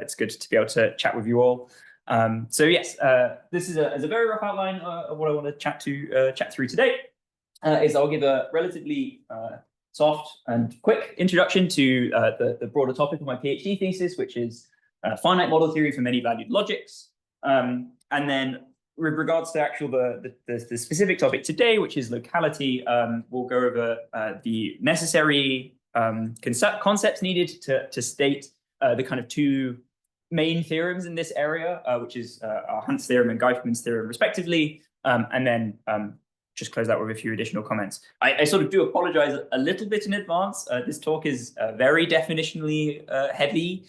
it's good to be able to chat with you all. So yes, this is a very rough outline of what I want to chat through today. Is I'll give a relatively soft and quick introduction to the broader topic of my PhD thesis, which is finite model theory for many-valued logics. And then with regards to the specific topic today, which is locality, we'll go over the necessary concepts needed to state the kind of two main theorems in this area, which is our Hunt's theorem and Geifmann's theorem, respectively, and then just close out with a few additional comments. I sort of do apologize a little bit in advance. This talk is very definitionally heavy,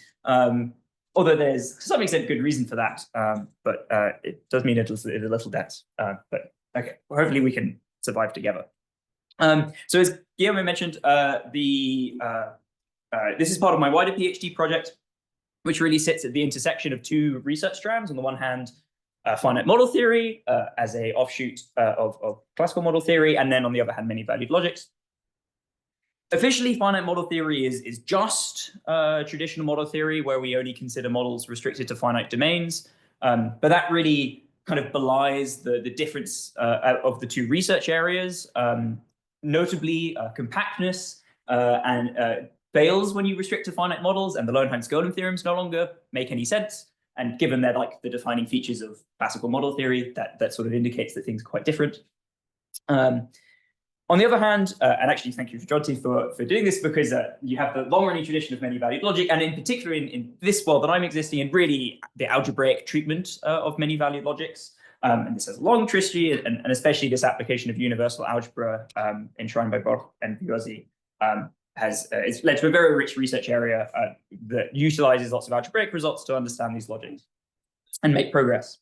although there's to some extent good reason for that, but it does mean it's a little dense. But okay, well, hopefully we can survive together. So as Guillaume mentioned, this is part of my wider PhD project, which really sits at the intersection of two research strands. On the one hand, finite model theory as a offshoot of classical model theory, and then on the other hand, many-valued logics. Officially, finite model theory is just traditional model theory, where we only consider models restricted to finite domains. But that really kind of belies the difference of the two research areas, notably compactness and fails when you restrict to finite models, and the Löwenheim-Skolem theorems no longer make any sense. And given they're like the defining features of classical model theory, that sort of indicates that things are quite different. On the other hand, and actually thank you, Jonty, for doing this, because you have the long-running tradition of many-valued logic, and in particular in this world that I'm existing in, really the algebraic treatment of many-valued logics. And this has a long history, and especially this application of universal algebra enshrined by Bohr and Viosi it's led to a very rich research area that utilizes lots of algebraic results to understand these logics and make progress.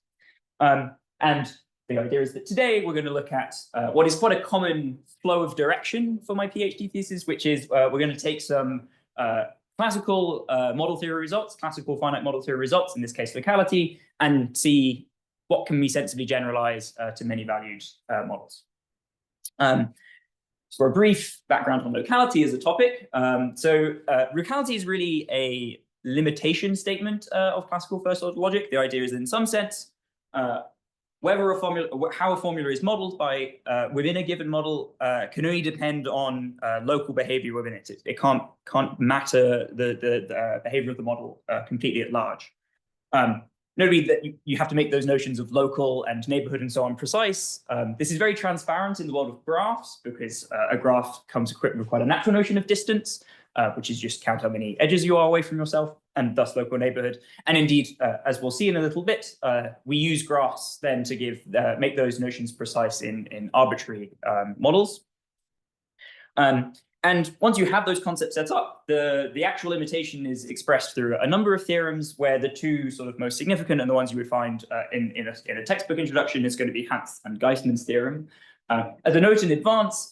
And the idea is that today we're going to look at what is quite a common flow of direction for my PhD thesis, which is we're going to take some classical model theory results, classical finite model theory results, in this case locality, and see what can we sensibly generalize to many-valued models. So for a brief background on locality as a topic, locality is really a limitation statement of classical first-order logic. The idea is, in some sense, how a formula is modeled by within a given model can only depend on local behavior within it. It can't matter the behavior of the model completely at large. Notably that you have to make those notions of local and neighborhood and so on precise. This is very transparent in the world of graphs, because a graph comes equipped with quite a natural notion of distance, which is just count how many edges you are away from yourself, and thus local neighborhood. And indeed, as we'll see in a little bit, we use graphs then to make those notions precise in arbitrary models. And once you have those concepts set up, the actual limitation is expressed through a number of theorems, where the two sort of most significant and the ones you would find in a textbook introduction is going to be Hunt's and Geifmann's theorem. As a note in advance,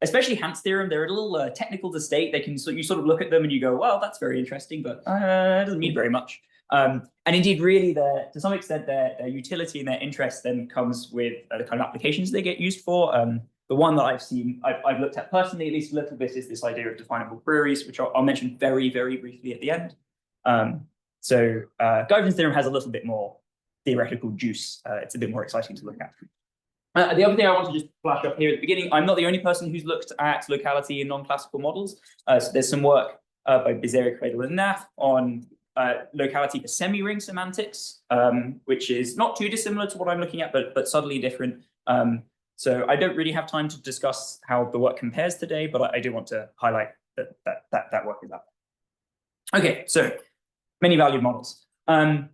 especially Hunt's theorem, they're a little technical to state. You sort of look at them and you go, well, that's very interesting, but it doesn't mean very much. And indeed, really, to some extent, their utility and their interest then comes with the kind of applications they get used for. The one that I've looked at personally, at least a little bit, is this idea of definable queries, which I'll mention very, very briefly at the end. Geifmann's theorem has a little bit more theoretical juice. It's a bit more exciting to look at. The other thing I want to just flash up here at the beginning, I'm not the only person who's looked at locality in non-classical models. So there's some work by Bizet, Cradle, and Nath on locality for semi-ring semantics, which is not too dissimilar to what I'm looking at, but subtly different. So I don't really have time to discuss how the work compares today, but I do want to highlight that work is up. Okay, so many-valued models. I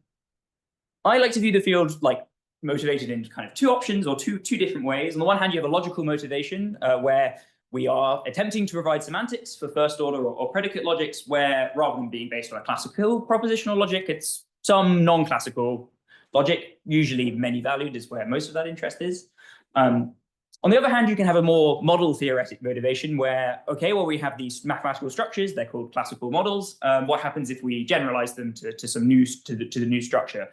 like to view the field like motivated in kind of two options, or two different ways. On the one hand, you have a logical motivation where we are attempting to provide semantics for first-order or predicate logics, where rather than being based on a classical propositional logic, it's some non-classical logic. Usually many-valued is where most of that interest is. On the other hand, you can have a more model theoretic motivation where, okay, well, we have these mathematical structures, they're called classical models. What happens if we generalize them to the new structure?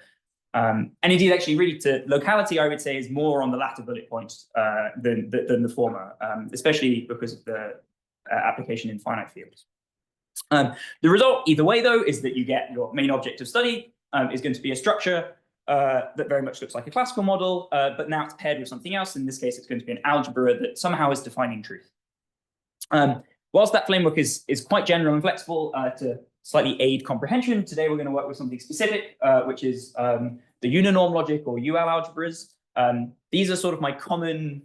And indeed, actually, really, to locality, I would say, is more on the latter bullet point than the former, especially because of the application in finite fields. The result, either way, though, is that you get your main object of study is going to be a structure that very much looks like a classical model, but now it's paired with something else. In this case, it's going to be an algebra that somehow is defining truth. Whilst that framework is quite general and flexible to slightly aid comprehension, today we're going to work with something specific, which is the uninorm logic or UL algebras. These are sort of my common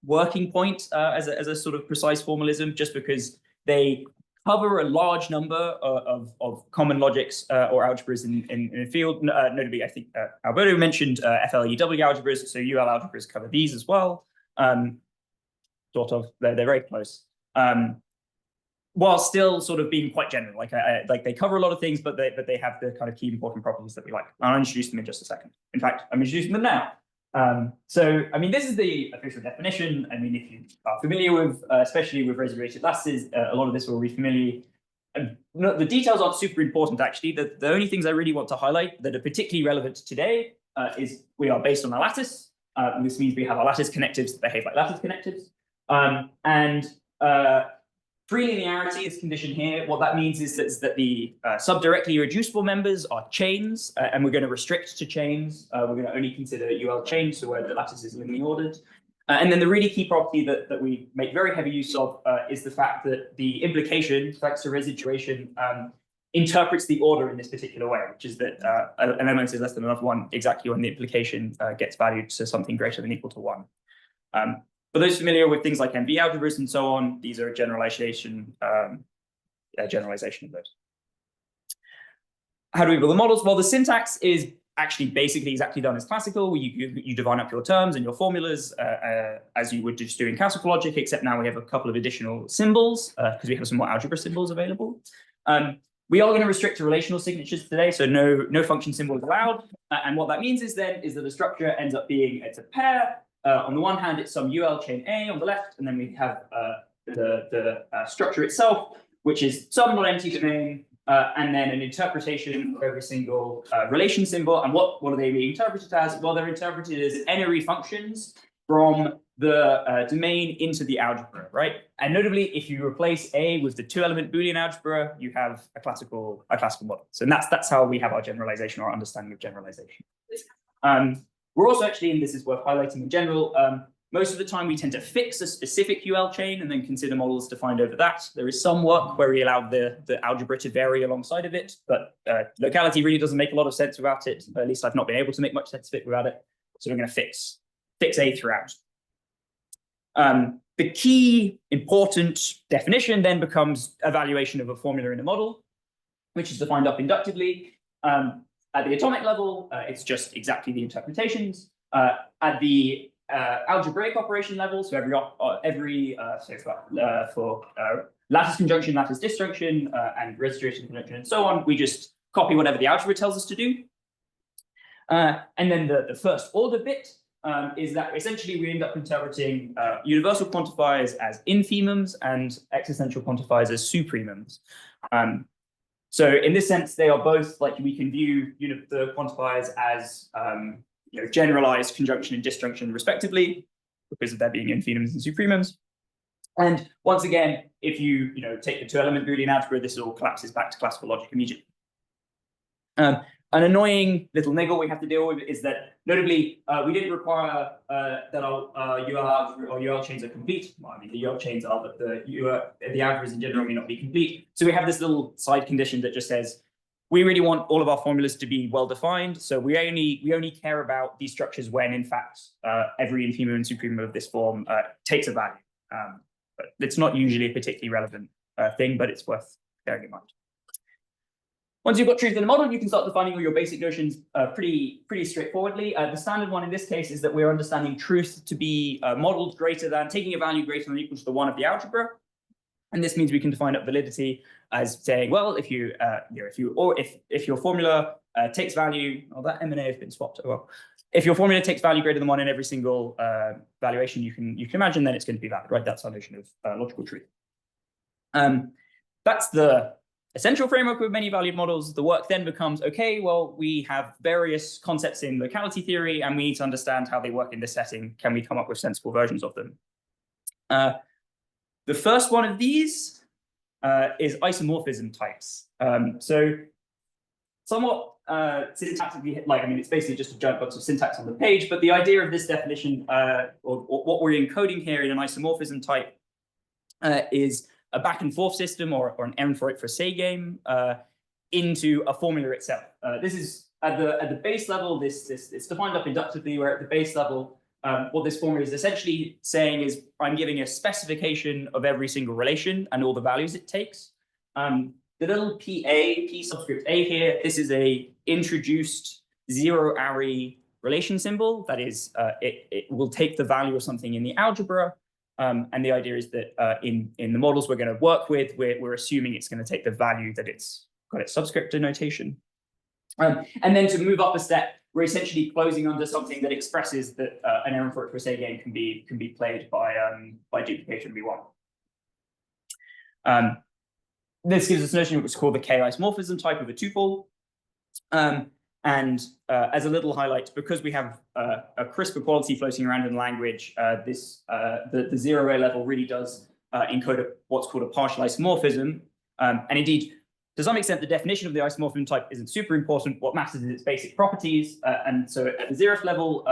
working point as a sort of precise formalism, just because they cover a large number of common logics or algebras in the field. Notably, I think Alberto mentioned FLEW algebras, so UL algebras cover these as well. Sort of, they're very close. While still sort of being quite general, like they cover a lot of things, but they have the kind of key important properties that we like. I'll introduce them in just a second. In fact, I'm introducing them now. So, I mean, this is the official definition. I mean, if you are familiar with, especially with residuated lattices, a lot of this will be familiar. No, the details aren't super important, actually. The only things I really want to highlight that are particularly relevant today is we are based on a lattice. And this means we have our lattice connectives that behave like lattice connectives. Free linearity is conditioned here. What that means is that the subdirectly reducible members are chains, and we're going to restrict to chains. We're going to only consider UL chains, so where the lattice is linearly ordered. And then the really key property that we make very heavy use of is the fact that the implication, thanks to residuation, interprets the order in this particular way, which is that an element is less than another one exactly when the implication gets valued to something greater than or equal to 1. For those familiar with things like MV algebras and so on, these are a generalization of those. How do we build the models? Well, the syntax is actually basically exactly done as classical, where you divine up your terms and your formulas as you would just do in classical logic, except now we have a couple of additional symbols because we have some more algebra symbols available. We are going to restrict to relational signatures today, so no function symbol is allowed. And what that means is that the structure ends up being it's a pair. On the one hand, it's some UL chain A on the left, and then we have the structure itself, which is some non-empty domain, and then an interpretation for every single relation symbol. And what are they being interpreted as? Well, they're interpreted as n-ary functions from the domain into the algebra, right? And notably, if you replace A with the 2-element Boolean algebra, you have a classical model. So that's how we have our generalization or understanding of generalization. We're also actually, and this is worth highlighting in general, most of the time we tend to fix a specific UL chain and then consider models defined over that. There is some work where we allow the algebra to vary alongside of it, but locality really doesn't make a lot of sense without it. At least I've not been able to make much sense of it without it. So we're going to fix A throughout. The key important definition then becomes evaluation of a formula in a model, which is defined up inductively. At the atomic level, it's just exactly the interpretations. At the algebraic operation level, so for lattice conjunction, lattice disjunction, and residuation conjunction, and so on, we just copy whatever the algebra tells us to do. And then the first order bit is that essentially we end up interpreting universal quantifiers as infimums and existential quantifiers as supremums. So in this sense, they are both, like, we can view the quantifiers as generalized conjunction and disjunction respectively, because of there being infimums and supremums. And once again, if you take the 2-element Boolean algebra, this all collapses back to classical logic immediately. An annoying little niggle we have to deal with is that, notably, we didn't require that our UL algebra or UL chains are complete. Well, I mean, the UL chains are, but the algebras in general may not be complete. So we have this little side condition that just says, we really want all of our formulas to be well defined. So we only care about these structures when, in fact, every infimum and supremum of this form takes a value. But it's not usually a particularly relevant thing, but it's worth bearing in mind. Once you've got truth in the model, you can start defining all your basic notions pretty straightforwardly. The standard one in this case is that we're understanding truth to be modeled greater than, taking a value greater than or equal to the 1 of the algebra. And this means we can define up validity as saying, well, if your formula takes value, oh, that M&A has been swapped. Oh, well, if your formula takes value greater than 1 in every single valuation you can imagine, then it's going to be valid, right? That's our notion of logical truth. That's the essential framework with many valued models. The work then becomes, okay, well, we have various concepts in locality theory, and we need to understand how they work in this setting. Can we come up with sensible versions of them? The first one of these is isomorphism types. So somewhat syntactically, like, I mean, it's basically just a giant bunch of syntax on the page, but the idea of this definition, or what we're encoding here in an isomorphism type, is a back and forth system or an errand for it for say game into a formula itself. This is at the base level, it's defined up inductively, where at the base level, what this formula is essentially saying is I'm giving a specification of every single relation and all the values it takes. The little P subscript A here, this is a introduced zero array relation symbol. That is, it will take the value of something in the algebra. And the idea is that in the models we're going to work with, we're assuming it's going to take the value that it's got its subscript denotation. And then to move up a step, we're essentially closing under something that expresses that an errand for it per se game can be played by duplication v1. This gives us a notion of what's called the k-isomorphism type of a tuple. And as a little highlight, because we have a crisp equality floating around in the language, the zero array level really does encode what's called a partial isomorphism. And indeed, to some extent, the definition of the isomorphism type isn't super important. What matters is its basic properties. And so at the zeroth level,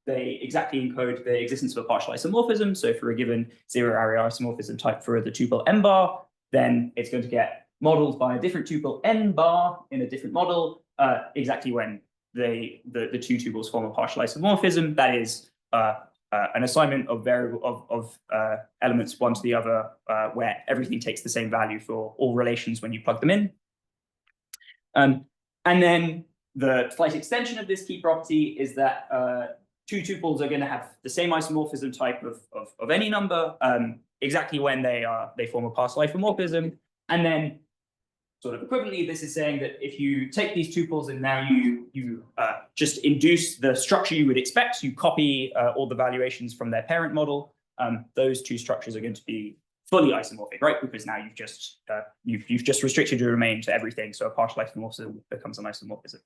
they exactly encode the existence of a partial isomorphism. So for a given zero array isomorphism type for the tuple m bar, then it's going to get modeled by a different tuple n bar in a different model exactly when the two tuples form a partial isomorphism. That is an assignment of elements one to the other, where everything takes the same value for all relations when you plug them in. And then the slight extension of this key property is that two tuples are going to have the same isomorphism type of any number exactly when they form a partial isomorphism. And then sort of equivalently, this is saying that if you take these tuples and now you just induce the structure you would expect, you copy all the valuations from their parent model, those two structures are going to be fully isomorphic, right? Because now you've just restricted your domain to everything, so a partial isomorphism becomes an isomorphism.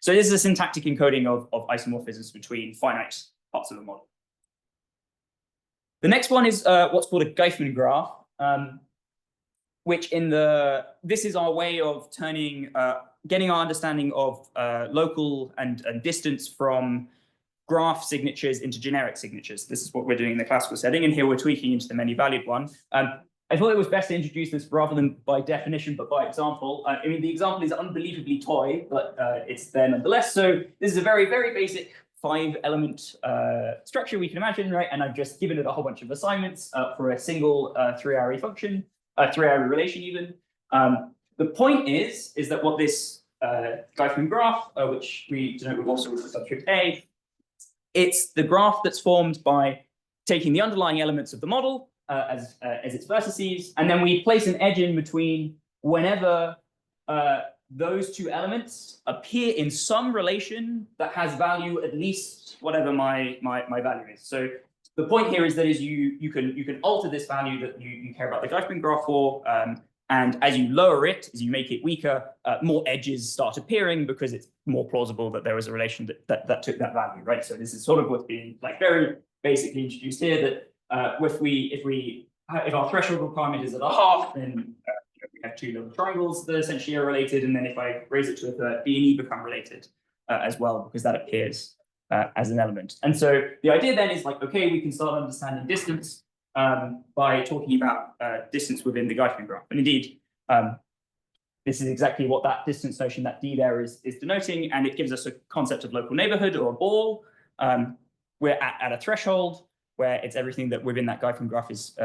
So this is a syntactic encoding of isomorphisms between finite parts of a model. The next one is what's called a Geifman graph. Which this is our way of turning, getting our understanding of local and distance from graph signatures into generic signatures. This is what we're doing in the classical setting, and here we're tweaking into the many-valued one. I thought it was best to introduce this rather than by definition, but by example. I mean, the example is unbelievably toy, but it's there nonetheless. So this is a very, very basic 5-element structure we can imagine, right? And I've just given it a whole bunch of assignments for a single 3-array function. 3-array relation even. The point is that what this Geifman graph, which we denote with also with subscript A, it's the graph that's formed by taking the underlying elements of the model as its vertices, and then we place an edge in between whenever those two elements appear in some relation that has value at least whatever my value is. So the point here is that you can alter this value that you care about the Geifman graph for, and as you lower it, as you make it weaker, more edges start appearing because it's more plausible that there was a relation that took that value, right? So this is sort of what's being like very basically introduced here. That if our threshold requirement is at a half, then we have two little triangles that essentially are related, and then if I raise it to a third, B and E become related as well because that appears as an element. And so the idea then is like, okay, we can start understanding distance by talking about distance within the Geifman graph. And indeed, this is exactly what that distance notion, that D there is denoting, and it gives us a concept of local neighborhood or a ball. We're at a threshold where it's everything that within that Geifman graph is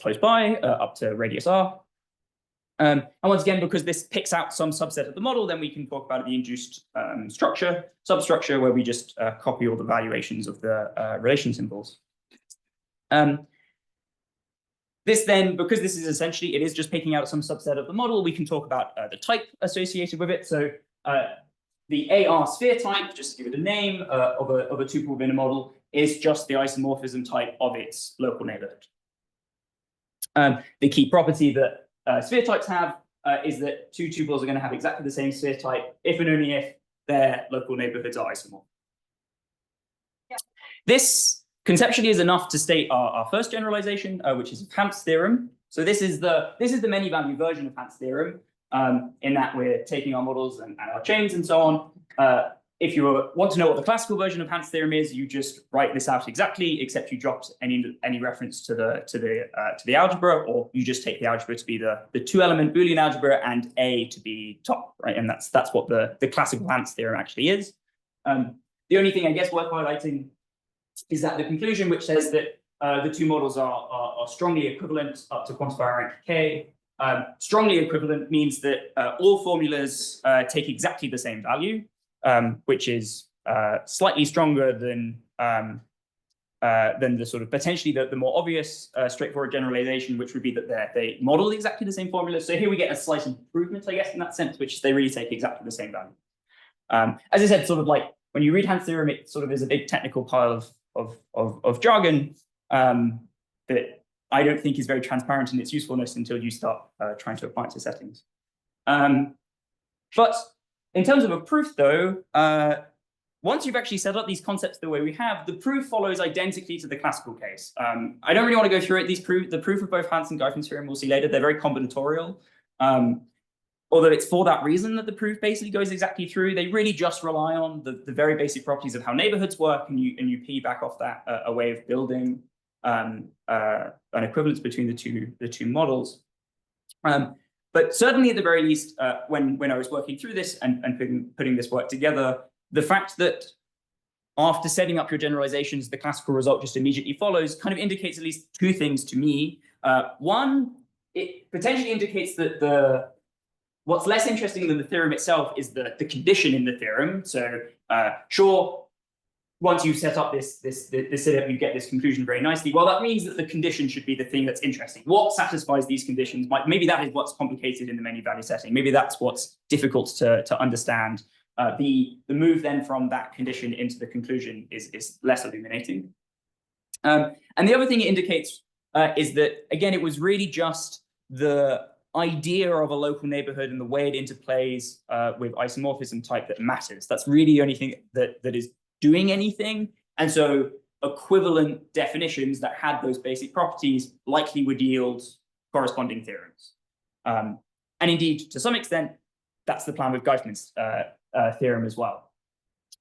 close by up to radius R. And once again, because this picks out some subset of the model, then we can talk about the induced substructure, where we just copy all the valuations of the relation symbols. This then, because this is essentially, it is just picking out some subset of the model, we can talk about the type associated with it. So the AR sphere type, just to give it a name, of a tuple within a model, is just the isomorphism type of its local neighborhood. The key property that sphere types have is that two tuples are going to have exactly the same sphere type if and only if their local neighborhoods are isomorphic. Yeah. This conceptually is enough to state our first generalization, which is Kamp's theorem. So this is the many value version of Hans theorem, in that we're taking our models and our chains and so on. If you want to know what the classical version of Hans theorem is, you just write this out exactly, except you dropped any reference to the algebra, or you just take the algebra to be the 2-element Boolean algebra and A to be top, right? And that's what the classical Hans theorem actually is. The only thing I guess worth highlighting is that the conclusion, which says that the two models are strongly equivalent up to quantifier rank k. Strongly equivalent means that all formulas take exactly the same value, which is slightly stronger than the sort of potentially the more obvious straightforward generalization, which would be that they model exactly the same formula. So here we get a slight improvement, I guess, in that sense, which is they really take exactly the same value. As I said, sort of like when you read Hans theorem, it sort of is a big technical pile of jargon that I don't think is very transparent in its usefulness until you start trying to apply it to settings. But in terms of a proof, though, once you've actually set up these concepts the way we have, the proof follows identically to the classical case. I don't really want to go through it. The proof of both Hans and Geifman's theorem, we'll see later, they're very combinatorial. Although it's for that reason that the proof basically goes exactly through. They really just rely on the very basic properties of how neighborhoods work, and you piggyback off that a way of building an equivalence between the two models. But certainly at the very least, when I was working through this and putting this work together, the fact that after setting up your generalizations, the classical result just immediately follows kind of indicates at least two things to me. One, it potentially indicates that what's less interesting than the theorem itself is the condition in the theorem. So sure, once you set up this setup, you get this conclusion very nicely. Well, that means that the condition should be the thing that's interesting. What satisfies these conditions? Maybe that is what's complicated in the many value setting. Maybe that's what's difficult to understand. The move then from that condition into the conclusion is less illuminating. And the other thing it indicates is that, again, it was really just the idea of a local neighborhood and the way it interplays with isomorphism type that matters. That's really the only thing that is doing anything. And so equivalent definitions that had those basic properties likely would yield corresponding theorems. And indeed, to some extent, that's the plan with Geifman's theorem as well.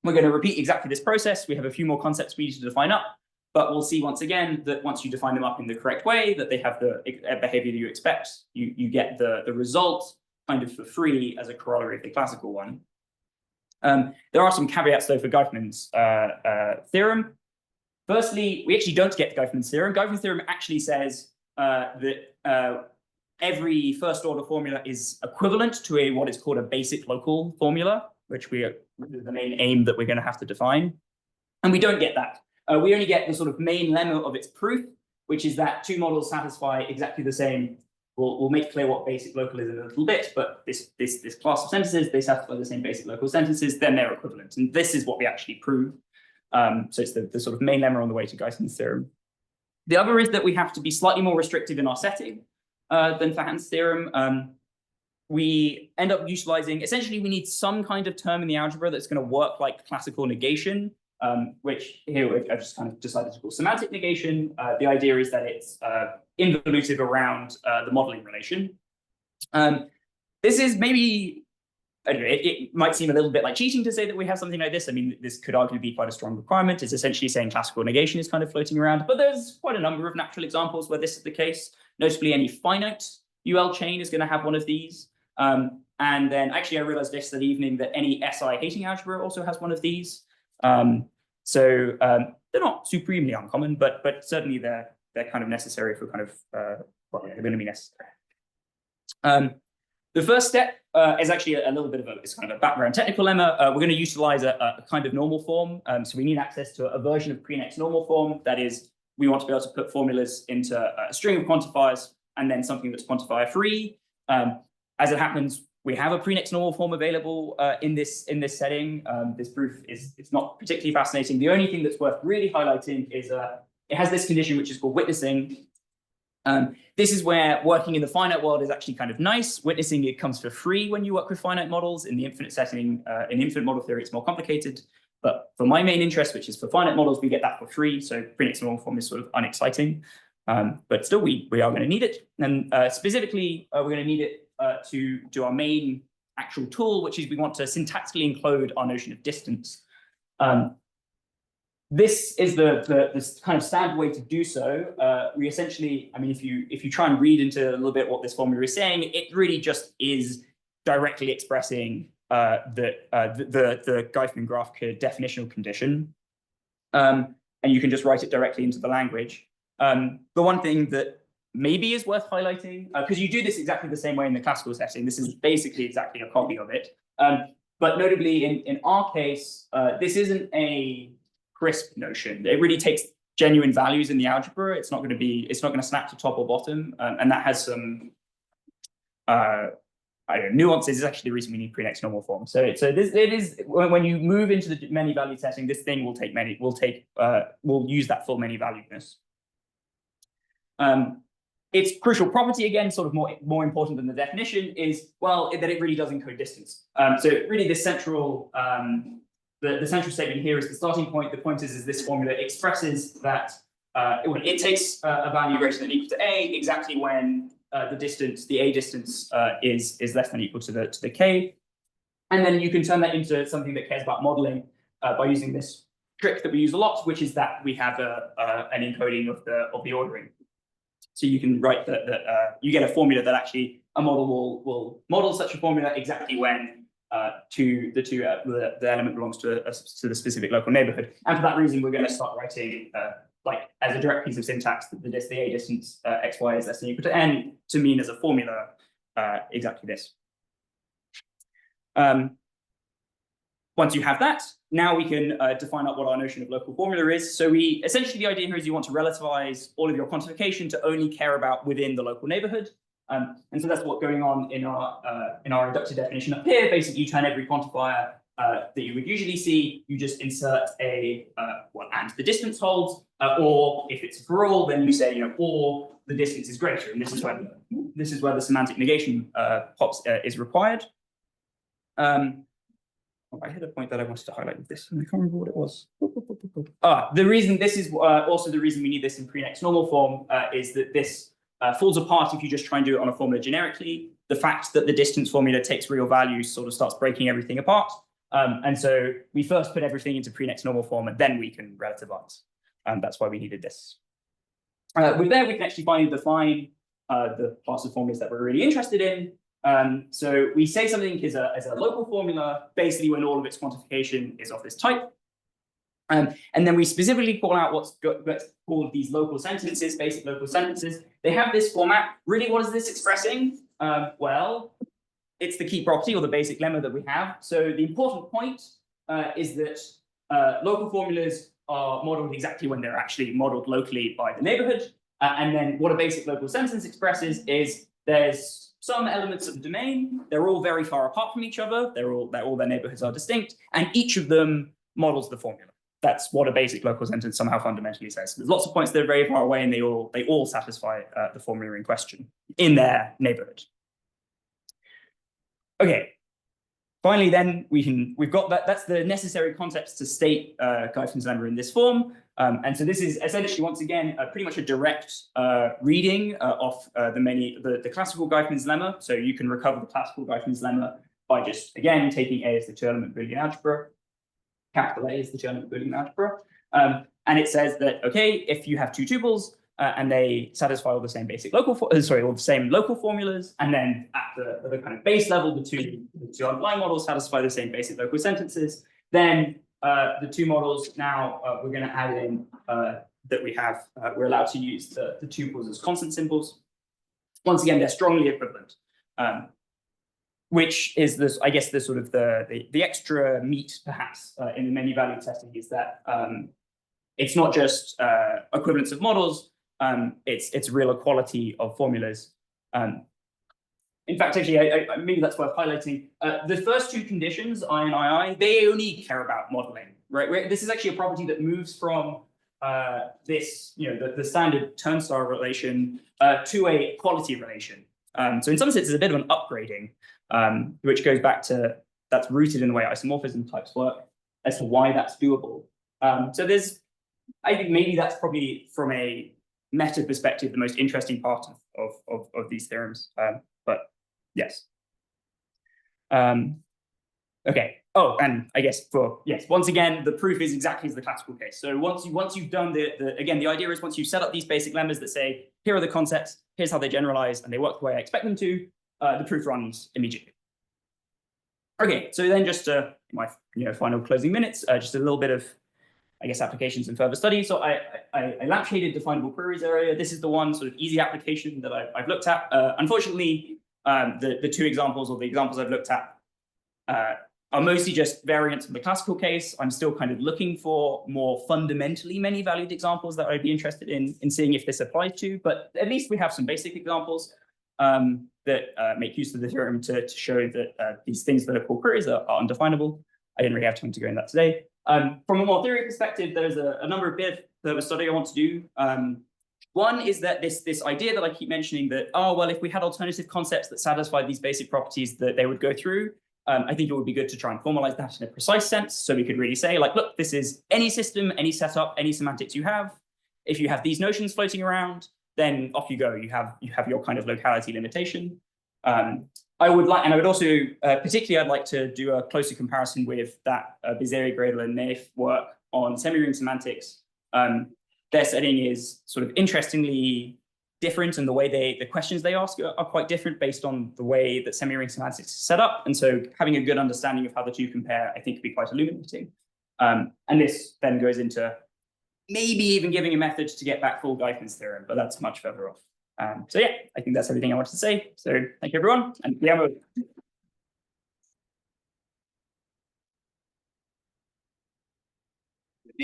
We're going to repeat exactly this process. We have a few more concepts we need to define up, but we'll see once again that once you define them up in the correct way, that they have the behavior that you expect, you get the result kind of for free as a corollary of the classical one. There are some caveats, though, for Geifman's theorem. Firstly, we actually don't get Geifman's theorem. Geifman's theorem actually says that every first-order formula is equivalent to what is called a basic local formula, which is the main aim that we're going to have to define. And we don't get that. We only get the sort of main lemma of its proof, which is that two models satisfy exactly the same. We'll make clear what basic local is in a little bit, but this class of sentences, they satisfy the same basic local sentences, then they're equivalent. And this is what we actually prove. So it's the sort of main lemma on the way to Geifman's theorem. The other is that we have to be slightly more restrictive in our setting than for Hans' theorem. We end up utilizing, essentially, we need some kind of term in the algebra that's going to work like classical negation, which here I've just kind of decided to call semantic negation. The idea is that it's involutive around the modeling relation. This is maybe, I don't know, it might seem a little bit like cheating to say that we have something like this. I mean, this could arguably be quite a strong requirement. It's essentially saying classical negation is kind of floating around, but there's quite a number of natural examples where this is the case. Notably, any finite UL chain is going to have one of these. And then actually, I realized yesterday evening that any SI hating algebra also has one of these. So they're not supremely uncommon, but certainly they're kind of necessary for kind of, well, they're going to be necessary. The first step is actually a little bit of it's kind of a background technical lemma. We're going to utilize a kind of normal form. So we need access to a version of pre-next normal form. That is, we want to be able to put formulas into a string of quantifiers and then something that's quantifier free. As it happens, we have a pre-next normal form available in this setting. This proof it's not particularly fascinating. The only thing that's worth really highlighting is it has this condition which is called witnessing. This is where working in the finite world is actually kind of nice. Witnessing, it comes for free when you work with finite models. In the infinite setting, in infinite model theory, it's more complicated. But for my main interest, which is for finite models, we get that for free. So pre-next normal form is sort of unexciting. But still, we are going to need it. And specifically, we're going to need it to do our main actual tool, which is we want to syntactically encode our notion of distance. This is the kind of standard way to do so. We essentially, I mean, if you try and read into a little bit what this formula is saying, it really just is directly expressing the Geifman graph definitional condition, and you can just write it directly into the language. The one thing that maybe is worth highlighting, because you do this exactly the same way in the classical setting. This is basically exactly a copy of it. But notably, in our case, this isn't a crisp notion. It really takes genuine values in the algebra. It's not going to snap to top or bottom, and that has some I don't know, nuances. Is actually the reason we need pre-next normal form. So it is when you move into the many value setting, this thing will use that full many valuedness. Its crucial property, again, sort of more important than the definition, is, well, that it really does encode distance. So really the central statement here is the starting point. The point is this formula expresses that it takes a value greater than or equal to a exactly when the a distance is less than or equal to the k. And then you can turn that into something that cares about modeling by using this trick that we use a lot, which is that we have an encoding of the ordering. So you can write that you get a formula that actually a model will model such a formula exactly when the element belongs to the specific local neighborhood. And for that reason, we're going to start writing like as a direct piece of syntax that the a distance xy is less than or equal to n to mean as a formula exactly this. Once you have that, now we can define up what our notion of local formula is. So essentially the idea here is you want to relativize all of your quantification to only care about within the local neighborhood. And so that's what's going on in our inductive definition up here. Basically, you turn every quantifier that you would usually see, you just insert a and the distance holds, or if it's for all, then you say or the distance is greater, and this is where the semantic negation is required. I had a point that I wanted to highlight with this, and I can't remember what it was. The reason this is also the reason we need this in pre-next normal form is that this falls apart if you just try and do it on a formula generically. The fact that the distance formula takes real values sort of starts breaking everything apart. And so we first put everything into pre-next normal form, and then we can relativize. That's why we needed this. With there, we can actually finally define the class of formulas that we're really interested in. So we say something is a local formula, basically when all of its quantification is of this type. And then we specifically call out what's called these local sentences, basic local sentences. They have this format. Really, what is this expressing? Well, it's the key property or the basic lemma that we have. So the important point is that local formulas are modeled exactly when they're actually modeled locally by the neighborhood. And then what a basic local sentence expresses is there's some elements of the domain. They're all very far apart from each other. All their neighborhoods are distinct, and each of them models the formula. That's what a basic local sentence somehow fundamentally says. There's lots of points that are very far away, and they all satisfy the formula in question in their neighborhood. Okay. Finally, then we've got that. That's the necessary context to state Geifman's lemma in this form. And so this is essentially, once again, pretty much a direct reading of the classical Geifman's lemma. So you can recover the classical Geifman's lemma by just, again, taking A as the two-element Boolean algebra. Capital A is the two-element Boolean algebra. And it says that, okay, if you have two tuples and they satisfy all the same basic all the same local formulas, and then at the kind of base level, the two underlying models satisfy the same basic local sentences, then the two models now we're going to add in that we have, we're allowed to use the tuples as constant symbols. Once again, they're strongly equivalent, which is this, I guess, the sort of the extra meat perhaps in the many value testing is that it's not just equivalence of models, it's real equality of formulas. In fact, actually, maybe that's worth highlighting. The first two conditions, I and II, they only care about modeling, right? This is actually a property that moves from this, the standard turnstile relation to a quality relation. So in some sense, it's a bit of an upgrading, which goes back to, that's rooted in the way isomorphism types work as to why that's doable. So I think maybe that's probably from a meta perspective, the most interesting part of these theorems. But yes. Okay. Oh, and I guess once again, the proof is exactly as the classical case. So once you've done again, the idea is once you've set up these basic lemmas that say, here are the concepts, here's how they generalize, and they work the way I expect them to, the proof runs immediately. Okay, so then just my final closing minutes, just a little bit of, I guess, applications and further study. So I lampshaded definable queries area. This is the one sort of easy application that I've looked at. Unfortunately, the two examples or the examples I've looked at are mostly just variants of the classical case. I'm still kind of looking for more fundamentally many-valued examples that I'd be interested in seeing if this applies to. But at least we have some basic examples that make use of the theorem to show that these things that are called queries are undefinable. I didn't really have time to go in that today. From a more theory perspective, there's a number of bits of a study I want to do. One is that this idea that I keep mentioning that, oh, well, if we had alternative concepts that satisfied these basic properties, that they would go through. I think it would be good to try and formalize that in a precise sense. So we could really say, like, look, this is any system, any setup, any semantics you have. If you have these notions floating around, then off you go. You have your kind of locality limitation. I would also, particularly, I'd like to do a closer comparison with that Bezier, Gradle, and Naif work on semi-ring semantics. Their setting is sort of interestingly different, and the way the questions they ask are quite different based on the way that semi-ring semantics is set up. And so having a good understanding of how the two compare, I think, could be quite illuminating. And this then goes into maybe even giving a method to get back full Geithner's theorem, but that's much further off. So yeah, I think that's everything I wanted to say. So thank you, everyone. And Guillermo.